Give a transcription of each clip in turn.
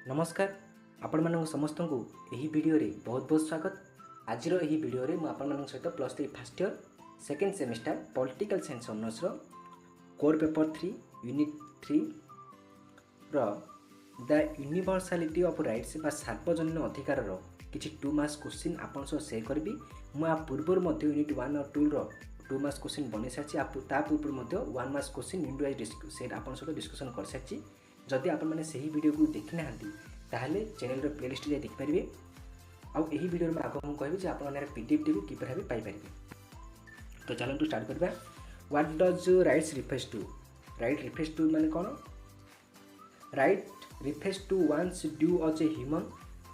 नमस्कार आपण मानक समस्त को यही वीडियो रे बहुत बहुत स्वागत। आज यही वीडियो रे आपण मानक सहित +3 first year second semester political science honours रो कोर पेपर 3 यूनिट 3 रो द यूनिवर्सालिटी ऑफ राइट्स बा सार्वजनीन अधिकार रो किछि 2 मार्क्स क्वेश्चन आपण सो शेयर करबी। मु आ पूर्वर मध्य यूनिट 1 और 2 रो 2 मार्क्स क्वेश्चन बने साची ता पूर्व मध्य 1 marks question unit wise share आपण सो डिस्कशन कर साची। जदि आपण माने सही वीडियो को देखि नाहंती ताहले चैनल रो प्लेलिस्ट जे देख परिबे। आ एही वीडियो में आगो हम कहबी जे आपण माने पीडीएफ टी को किपर भाबे पाई परिबे। तो चलो स्टार्ट करबा। What does rights refers to? Right refers to माने कोन? Right refers to one's due as a human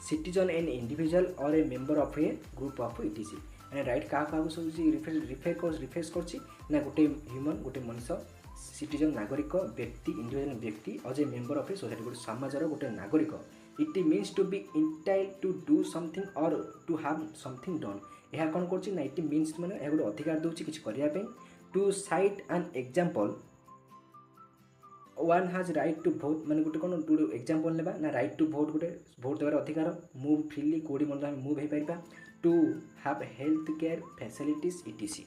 citizen and individual और a member of a group of etc. माने राइट का सब रिफर्स करछि ना गोटे ह्यूमन गोटे मनुष्य सिटीजन नागरिक व्यक्ति इंडिविजुअल व्यक्ति as a member of a society गोटे समाजर गोटे नागरिक। It means to be entitle to do something और टू हैव समथिंग डन। यह कौन करछि ना इट मीन्स माने यह गोटे अधिकार दउछि किछि करिया पे। To cite an example one has right to vote माने गोटे कोन टू एग्जांपल लेबा ना राइट टू भोट गोटे भोट देबार अधिकार। मूव फ्रीली कोडी मन मूव हे परिबा। To have health care facilities etc.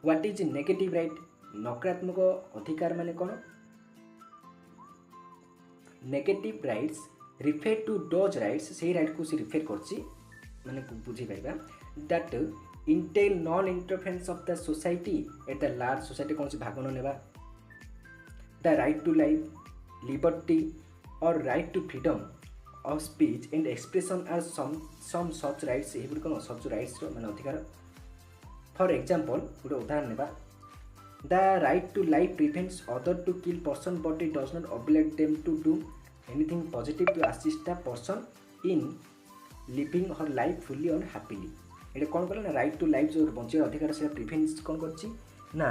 What is negative right? नकारात्मक अधिकार माने कोन? Negative rights refer to those rights से राइट को से रिफर करछि माने बुझी पाइबा that entail non interference of the society at the large society कौन से भाग न नेबा। The right to life liberty और right to freedom of speech and expression are some such rights. एही कोन सच राइट्स रो माने अधिकार। फॉर एग्जांपल गोटे उदाहरण नेबा। The right to life prevents others to kill person but it does not oblige them to do anything positive to assist the person in living her life fully and happily। ये कौन कला ना right to life जो बंचार अधिकार से प्रिवेंस कौन करछि ना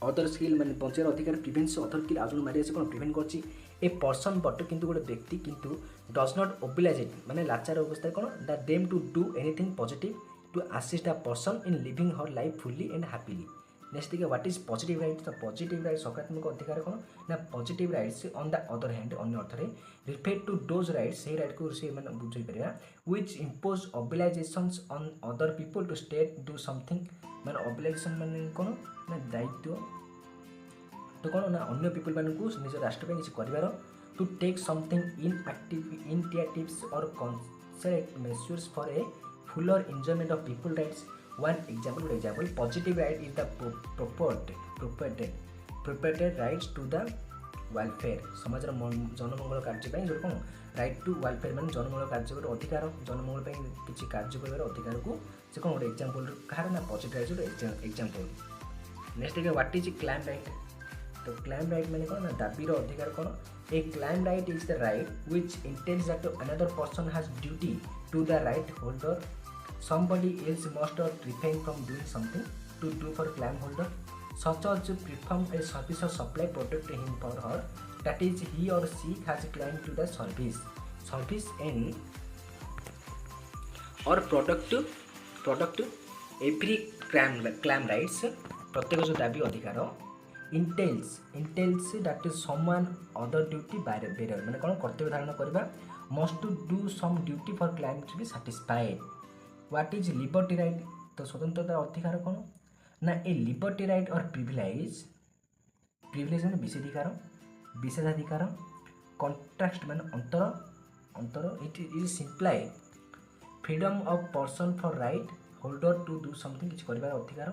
अदर स्किल माने बंचार अधिकार प्रिवेंस अदर किल आजन मारिया से कौन प्रिवेंट करछि ए पर्सन बट किंतु गोटे व्यक्ति किंतु डज नॉट ओबिलाइज इट माने लाचार अवस्था कौन that them to do anything positive to assist the person in living her life fully and happily. Next देखिए व्हाट इज पॉजिटिव राइट? तो पॉजिटिव राइट सकारात्मक अधिकार कौन ना positive rights on the other hand अन्य अर्थ रे रिफर टू दोज राइट्स से राइट को से माने बुझै परिया which impose obligations on other people to state do something. माने ऑब्लिगेशन माने कौन ना दायित्व तो कौन ना अन्य पीपल मान को निज राष्ट्र पे किछ करिवार to take something in active initiatives और concert measures for a fuller enjoyment of people rights. One example, positive right is the property rights to the welfare। समाज जनमंगल कार्य ପାଇଁ जो कोन राइट टू वेलफेयर माने जनमंगल कार्य को अधिकार जनमंगल ପାଇଁ किछि कार्य करबार अधिकार को से कोन गोटे एग्जांपल कहार ना पॉजिटिव राइट जो एग्जांपल। नेक्स्ट देखिए व्हाट इज क्लेम राइट? तो क्लेम राइट माने कोन ना दाबी रो अधिकार कोन? A claim right is the right which entails that another person has duty to the right holder. Somebody else must refrain from doing something to do for claim holder, such as perform a service or supply product him for her, that is he or she has claim to the service and or product every claim rights प्रत्येक जो दाबी अधिकार entails that is someone other duty bearer माने कोन कर्तव्य धारण करबा must to do some duty for claim to be satisfied। What is liberty right? तो स्वतंत्रता अधिकार कौन ना ए लिबर्टी राइट और प्रिविलेज माने विशेषाधिकार कॉन्ट्रैक्ट माने अंतर it is simply freedom of person for right holder to do something किछ करबार अधिकार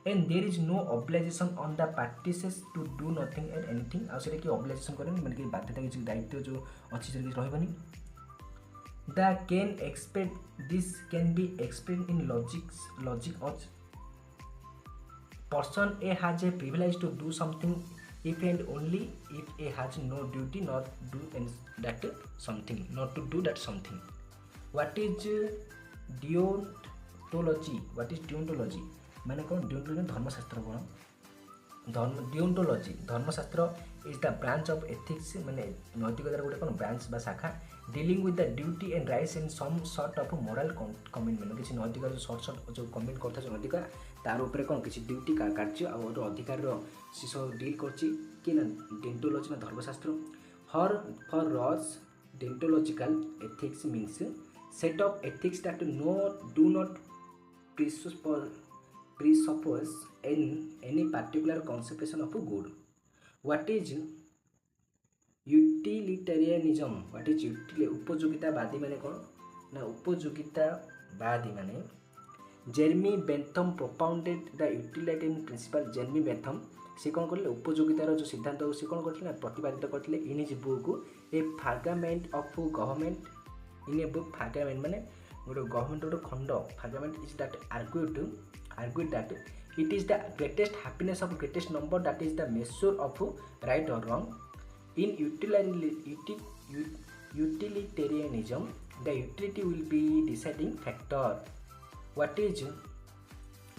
and there is no obligation on the parties to do nothing at anything. आ से कि ऑब्लिगेशन करे माने कि बाध्यता किछ दायित्व जो अछि से रहबनी। The this can be explained in logic of person A has a privilege to do something if and only if A has no duty not to do that something। What is deontology? माने कौन deontology धर्मशास्त्र कौन? deontology धर्मशास्त्र is the branch of ethics माने नैतिकतार गोटे कोन branch बा शाखा dealing with the duty and rights in some sort of moral commitment. किसी नैतिक जो शॉर्ट जो कमिट करथा जो नैतिक तार ऊपर कोन किसी ड्यूटी का कार्य और अधिकार रो से सब डील करछि कि ना deontology में धर्मशास्त्र। For Ross deontological ethics means set of ethics that do not presuppose in any particular conception of good. What is utilitarianism? What is उपयोगितावादी माने कौन ना उपयोगितावादी माने Jeremy Bentham propounded the utilitarian principle. Jeremy Bentham से कौन करले उपयोगितार जो सिद्धांत से कौन करथिले ना प्रतिपादित करथिले in his book a fragment of government. In a book fragment माने गोटे गवर्नमेंट गोटे खंड fragment is that argued that it is the greatest happiness of greatest number that is the measure of right और wrong. In utilitarianism the utility will be deciding factor. What is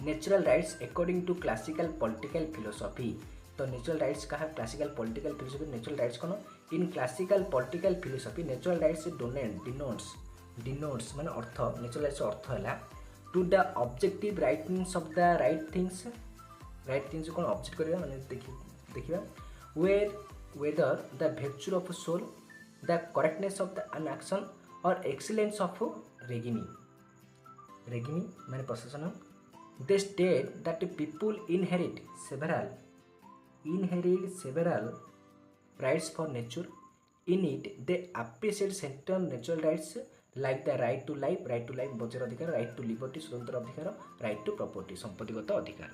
natural rights according to classical political philosophy? तो natural rights कहा classical political philosophy natural rights कौन in classical political philosophy natural rights denotes माने अर्थ natural rights अर्थ है to the objective rightness of the right things कौन object करिया माने देखिबा whether the virtue of soul the correctness of the an action or excellence of regime माने possession। they state that people inherit several rights for nature. In it they appreciate certain natural rights like the right to life बचर अधिकार, right to liberty स्वतंत्र अधिकार, right to property संपत्तिगत अधिकार।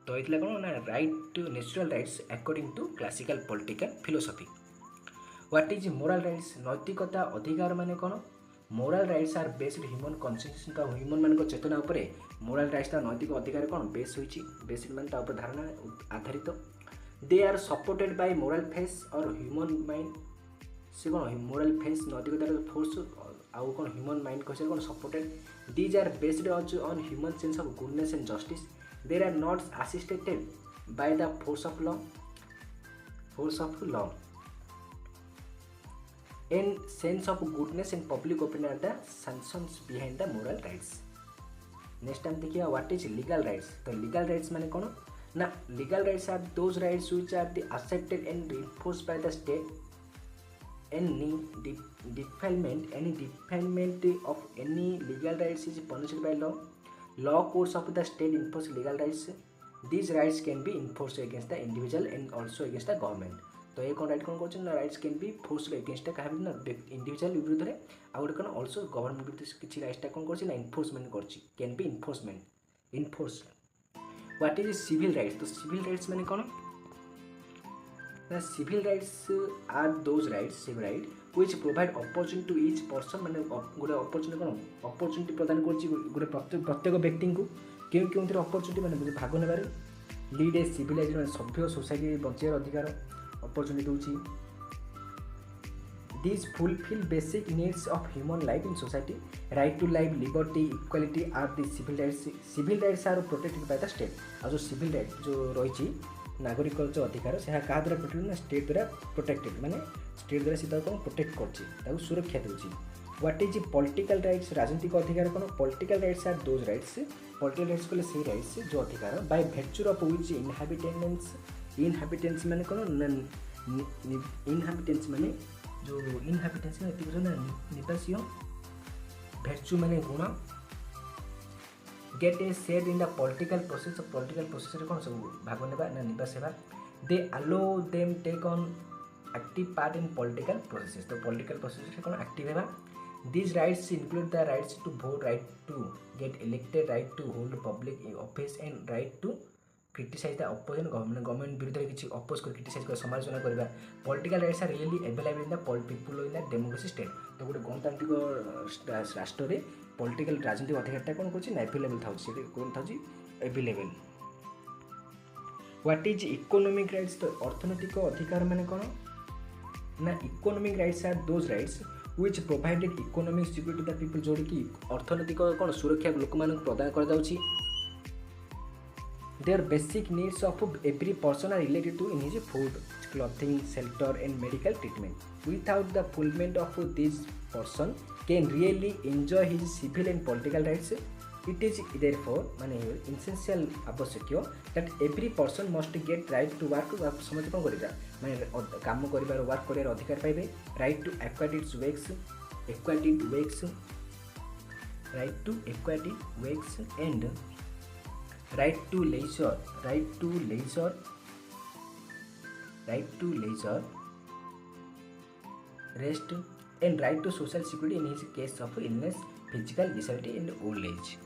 तो ये कौन ना right to natural rights according to classical political philosophy. What is moral rights? नैतिकता अधिकार माने कौन? Moral rights are based human consciousness तो ह्यूमन मान चेतना उपरे मोरल राइट्स ता नैतिक अधिकार कौन बेस होइछि बेस्ड मान ता ऊपर धारणा आधारित। They are supported by moral face और ह्यूमन माइंड से कौन मोरल फेस नैतिकतार फोर्स आउ कौन ह्यूमन माइंड को कौन supported. These are based on human sense of goodness and justice. They are not assisted by the force of law and sense of goodness and public opinion are the sanctions behind the moral rights. Next time देखिए what is legal rights? तो legal rights माने कौन ना legal rights are those rights which are accepted and reinforced by the state. Any defilement of any legal rights is punished by law. Law courts of the state enforce legal rights. These rights can be enforced against the individual and also against the government. तो ये कौन right कौन करछन ना rights can be forced against कहा भी ना individual विरुद्ध रे आ गोटे कौन आल्सो गवर्नमेंट विरुद्ध किछि राइट्स ता कौन करछि ना एनफोर्समेंट करछि can be enforce. What is civil rights? तो सिविल राइट्स माने कौन ना civil rights are those rights civil right which provide opportunity to each person माने गोटे opportunity कौन opportunity प्रदान करछि गोटे प्रत्येक व्यक्ति को क्यों opportunity माने भाग नेबारे लीड ए सिविलाइज्ड माने सभ्य सोसाइटी बंचियार अधिकार opportunity होछि। These fulfill basic needs of human life in society. Right to life, liberty, equality are the civil rights. Civil rights are protected by the state. और जो civil right जो रही नागरिक जो अधिकार से क्या द्वारा प्रोटेक्ट ना स्टेट द्वारा प्रोटेक्टेड माने स्टेट द्वारा सीधा कौन प्रोटेक्ट करछि ताकू सुरक्षा देउछि। What is political rights? राजनीतिक अधिकार कौन? Political rights are those rights political rights कहले से राइट्स जो अधिकार by virtue of which inhabitants माने कौन इनहैबिटेंट्स माने जो इनहैबिटेंट्स में एतिक ना निवासी वर्च्यू माने गुण get a share in the political process रे कौन सब भाग नेबा ना निवास हेबा। दे allow them take on active part in political processes तो political process रे कौन active हेबा। these rights include the rights to vote, right to get elected, right to hold public office and right to criticize the opposition government विरुद्ध किछि oppose कर criticise कर समालोचना करबा। political rights are really available in the people in the democracy state तो गोटे गणतांत्रिक राष्ट्र रे पॉलिटिकल राजनीतिक अधिकारटा कौन करछि ना अवेलेबल थाउछि सेठी कोन थाउछि available. What is economic rights? तो अर्थनैतिक अधिकार माने कौन ना economic rights are those rights which provided economic security the people जोड़ी की अर्थनैतिक कौन सुरक्षा लोक मानक प्रदान कर जाउछि। Their basic needs of every person are related to in his food, clothing, shelter and medical treatment. Without the fulfillment of these person can really enjoy his civil and political rights. It is therefore माने essential आवश्यक that every person must get right to work समझ कौन करेगा माने काम करिबार work करिबार अधिकार पाइबे right to aquatic wakes right to aquatic wakes and right to leisure rest and right to social security in his case of illness, physical disability and old age.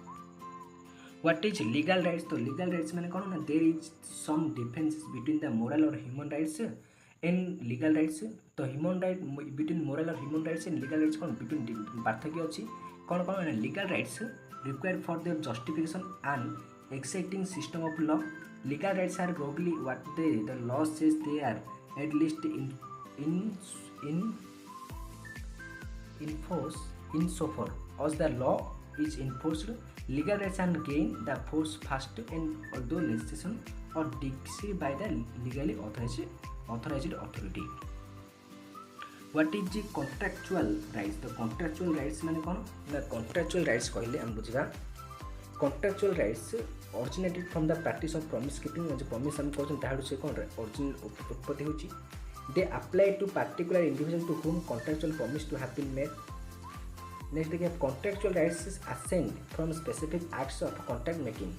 What is legal rights? तो legal rights माने कौन ना there is some difference between the moral or human rights and legal rights. तो human right between moral or human rights and legal rights कौन between पार्थक्य अछि कौन कौन ना legal rights required for their justification and exciting system of law. Legal rights are broadly what the law says they are, at least in force insofar as the law is enforced. Legal rights are gained the force first and although legislation or decree by the legally authorized authority. What is the contractual rights? The contractual rights माने कौन ना contractual rights कहले हम बुझिबा contractual rights originated from the practice of promise keeping जो promise हम कहछन ताहाडु से कोन origin उत्पत्ति होची. They apply to particular individual to whom contractual promise to have been made. Next we have contractual rights ascend from specific acts of contract making.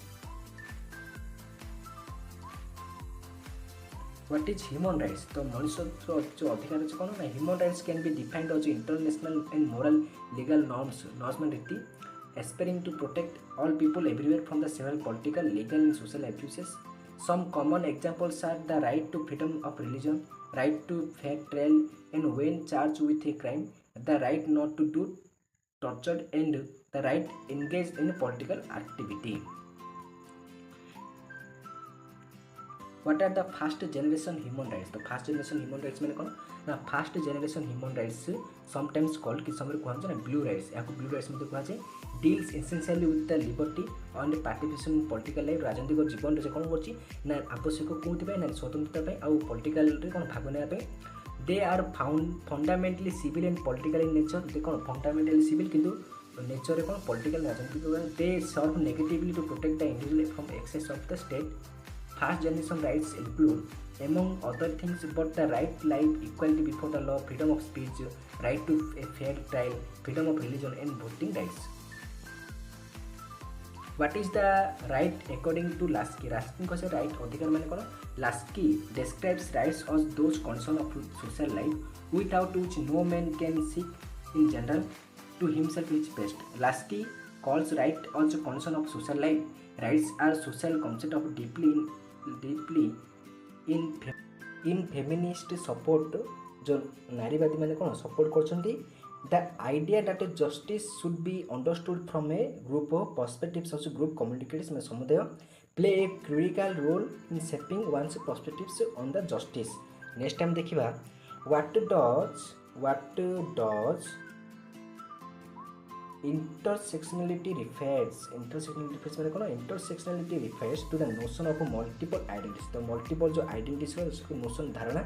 What is human rights? तो मनुष्य जो अधिकार अछि कोन ना human rights can be defined as international and moral legal norms में रीति aspiring to protect all people everywhere from the several political, legal and social abuses. Some common examples are the right to freedom of religion, right to fair trial and when charged with a crime, the right not to do tortured and the right engaged in political activity. What are the first generation human rights? The first generation human rights माने कौन ना first generation human rights sometimes called कि समय कहन ना blue rights या को blue rights में कहा जाए deals essentially with the liberty and participation in political life. राजनीतिक जीवन रे कौन करछि ना आवश्यक कोथि पे ना स्वतंत्रता पे आ political रे कौन भाग नेबा पे. They are fundamentally civil and political in nature. They कौन fundamentally civil किंतु nature रे कौन political राजनीतिक. They serve negatively to protect the individual from excess of the state. First generation rights include, among other things, but the right to life, equality before the law, freedom of speech, right to a fair trial, freedom of religion, and voting rights. What is the right according to Laski? Laski को से right अधिकार माने कौन? Laski describes rights as those conditions of social life without which no man can seek in general to himself his best. Laski calls right as a condition of social life. Rights are social concept of deeply in feminist support जो नारीवादी माने कौन support करछंती. The idea that justice should be understood from a group of perspectives as group communities में समुदाय play a critical role in shaping one's perspectives on the justice. Next time देखिबा what does intersectionality refers माने कोन intersectionality refers to the notion of multiple identities. तो multiple जो identities है उसको notion धारणा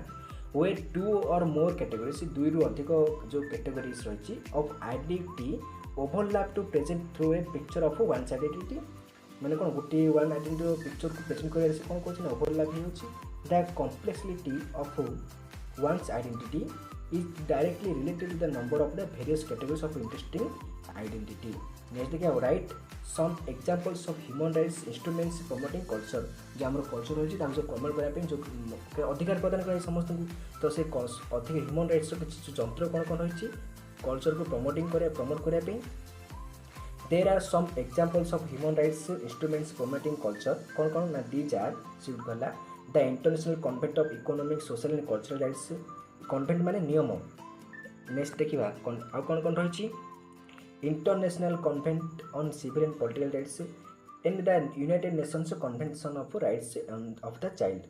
where two or more categories दुई रु अधिक जो categories रही of identity overlap to present through a picture of one's identity. माने कोन गुटी one identity picture को present करे से कोन कोन overlap ही होची. The complexity of one's identity is directly related to the number of the various categories of interesting identity. Next देखिए right some examples of human rights instruments promoting culture. जो हमर culture होची ताम जो promote करा पे जो अधिकार प्रदान करे समस्त तो से अधिक ह्यूमन राइट्स रो किछ जंत्र कोन कोन होची कल्चर को प्रमोट करे पे. There are some examples of human rights instruments promoting culture. कोन कोन ना these are सिउट गला the International Convention of Economic, Social and Cultural Rights. Covenant माने नियम. नेक्स्ट देखिबा आ कोन कोन रहछि international covenant on civil and political rights and the United Nations convention of rights of the child.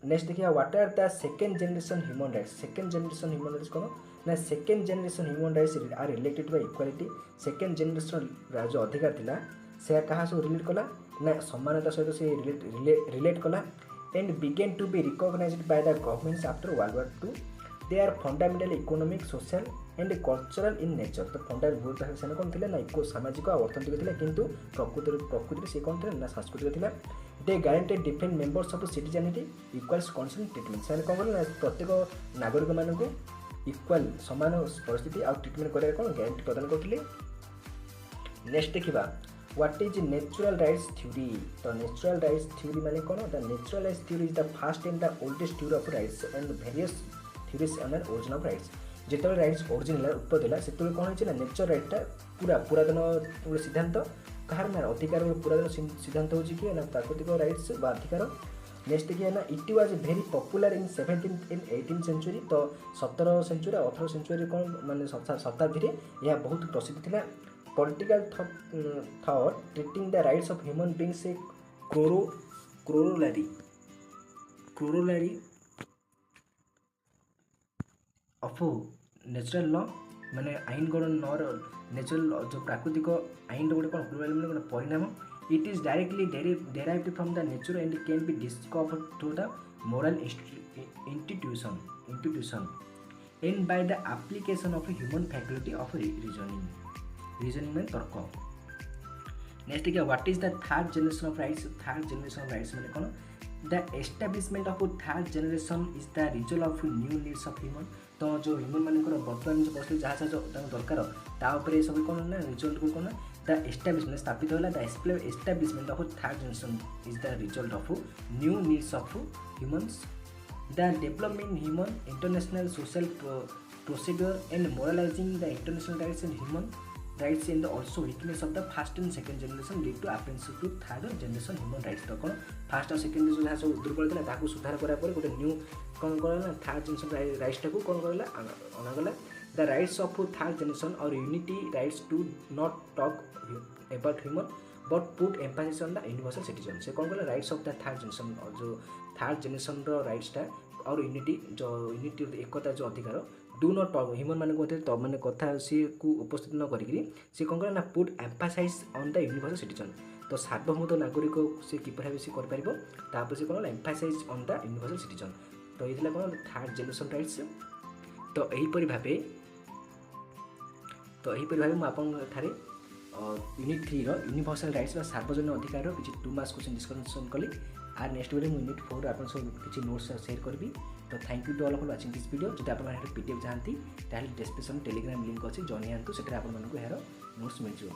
Next देखिबा what are the second generation human rights. Second generation human rights कोन ना second generation human rights are related by equality. Second generation जो अधिकार थिला से कहा से relate कला ना समानता सहित से रिलेट कला and began to be recognized by the governments after World War II. They are fundamental economic social and cultural in nature. तो फंडामेंटाल से कौन थे ना इको सामाजिक और अर्थनैतिक थे किंतु प्रकृति से कौन थे ना सांस्कृतिक थे। They guarantee different members of citizenry equals concern treatment. से कौन कले प्रत्येक नागरिक मानक इक्वाल समान परिस्थिति आ ट्रिटमेंट कराया कौन ग्यारंटी प्रदान करते। नेक्स्ट देखा what is natural rights theory. तो नेचुरल राइट्स थ्योरी माने कौन the natural rights theory is the first and the oldest theory of rights and various theories on an origin of rights. जिते rights origin उत्पत्ति है से कौन होना nature raita पूरा पुरातन गोटे सिद्धांत कहार ना अधिकार पुरातन सिद्धांत हो कि ना प्राकृतिक राइट्स व अधिकार। नेक्स्ट देखिए ना it was very popular in 17th and 18th century. तो 17 सेंचुरी 18 सेंचुरी कौन माने शताब्दी यह बहुत प्रसिद्ध था। Political thought treating the rights of human beings a corollary of natural law माने आईन गण नर नेचुरल जो प्राकृतिक आईन गोटे कौन क्रोरोलरी माने परिणाम। It is directly derived from the nature and can be discovered through the moral institution and by the application of human faculty of reasoning में तर्क। नेक्स्ट देखिए what is the third generation of rights. Third generation of rights माने कौन the establishment of third generation is the result of new needs of human. तो जो human मानकर बर्तमान जो बस जहाँ दरकार तापर सब कौन ना रिजल्ट को कौन द एस्टाब्लिशमेंट स्थापित होला। The establishment of third generation is the result of new needs of humans. The development human international social procedure and moralising the international rights and human rights and also weakness of the first and second generation lead to appendance to third generation human rights. तो कौन first और second जो जहाँ सब दुर्बल था सुधार करापर गोटे न्यू कौन करा थर्ड जनरेशन राइट्स टाक कौन करा अणागला। The rights of third generation और unity rights to not talk about human but put emphasis on the universal citizen. से कौन कला rights of the third generation और जो थर्ड जनरेशन राइट्सटा और यूनिटी एकता जो अधिकार डू नॉट टॉक ह्यूमन मान तो मैंने कथा सी को उपस्थित न करी सी कौन कला put emphasise on the universal citizen. तो सार्वभौमत्व नागरिक से किपर भाव से कर से कौन emphasise on the universal citizen. तो ये कौन थर्ड जनरेशन राइट्स। तो यहीपरि भाव मुझे आपठारे यूनिट 3 यूनिवर्सल राइट्स व सार्वजनिक अधिकार किसी 2 मार्क्स क्वेश्चन डिस्कसन कली। आर नेक्स्ट वीडियो यूनिट 4 आप किसी नोट्स शेयर करी। तो thank you to all for watching this video. जो आप पीडीएफ चाहती डिस्क्रिप्शन टेलीग्राम लिंक अच्छी जॉइन आंतु से नोट्स मिल जाए।